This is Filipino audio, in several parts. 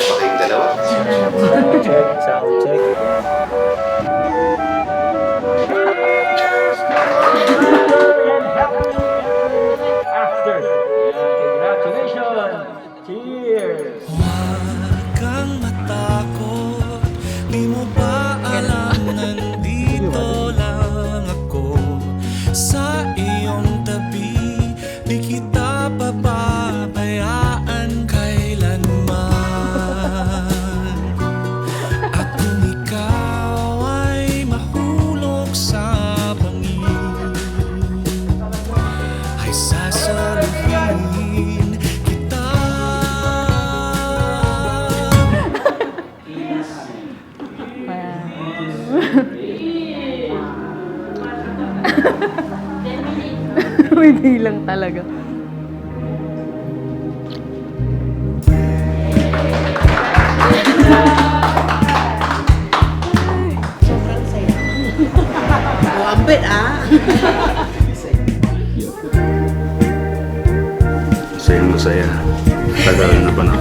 pa kayong dalawa? Check, sound check. After. Congratulations. Cheers. Huwag kang matakot, di mo ba alam nandito lang ako sa iyong tabi, di kita papabayaan kailanman. At kung ikaw ay mahulog sa bangin, ay sasaluhin kita. May bilang talaga. Sobrang saya. Ambit Masayang masaya. Tagal na pa na.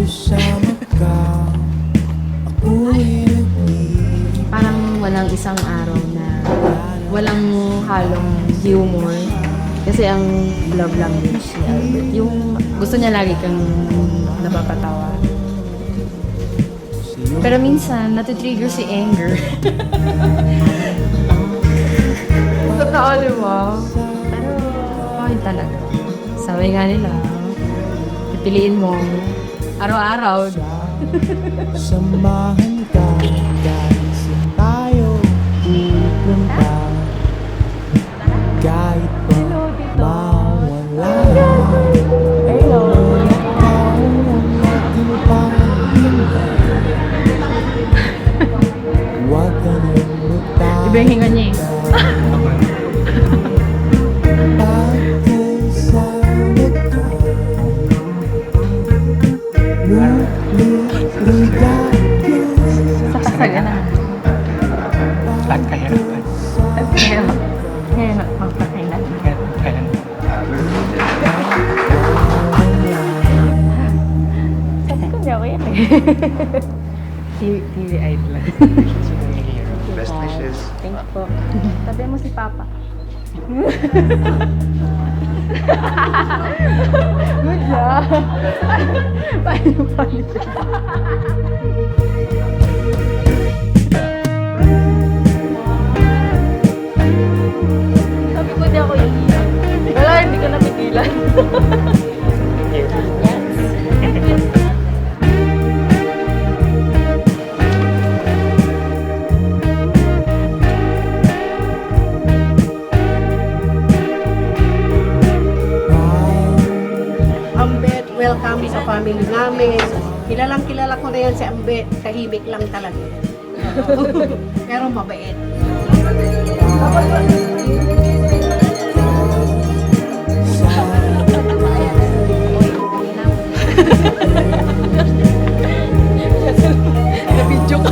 Kasama ka, ako'y nagmimili. Parang walang isang araw na walang halong humor. Kasi ang love language ni Albert, yung gusto niya lagi kang napapatawa. Pero minsan, natitrigger si anger. Totoo, di ba? Pero, okay talaga. Sabi nga nila, pipiliin mo araw-araw. Samahan ka, kahit saan tayo pupunta. Kahit pa mawala. Hello. Ikaw ang aking panghinay. Huwag ka nang magtaka. Iba yung hinga niya eh. Pagkasama ka, ligaya. Sa kasaganan. Pagkahirapan. Ngayon, magpakailan. Kailan? Sabi ko niya ko yan eh. TV eyed lang. Best wishes. Thank you po. Tabi mo si Papa. Good job. Paano pa siya? Sabi ko di ako iiyak. Wala, hindi ko napigilan. Ambet, welcome sa family namin. Kilalang kilala ko na yan si Ambet. Tahimik lang talaga. Pero mabait. Na-video ko.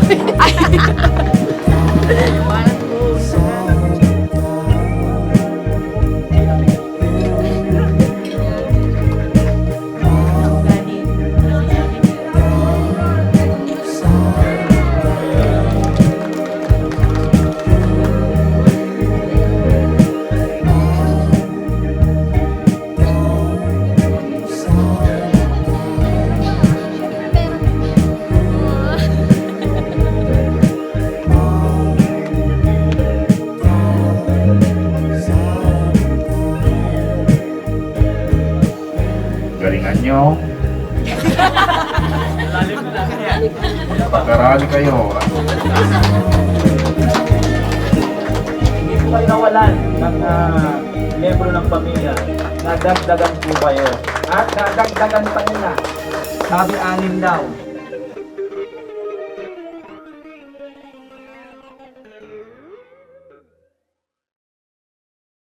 Galingan nyo. Pag-arali kayo. Hindi po kayo nawalan ng miyembro ng pamilya. Nadagdagan po kayo. At nadagdagan pa nila. Sabi 6 daw.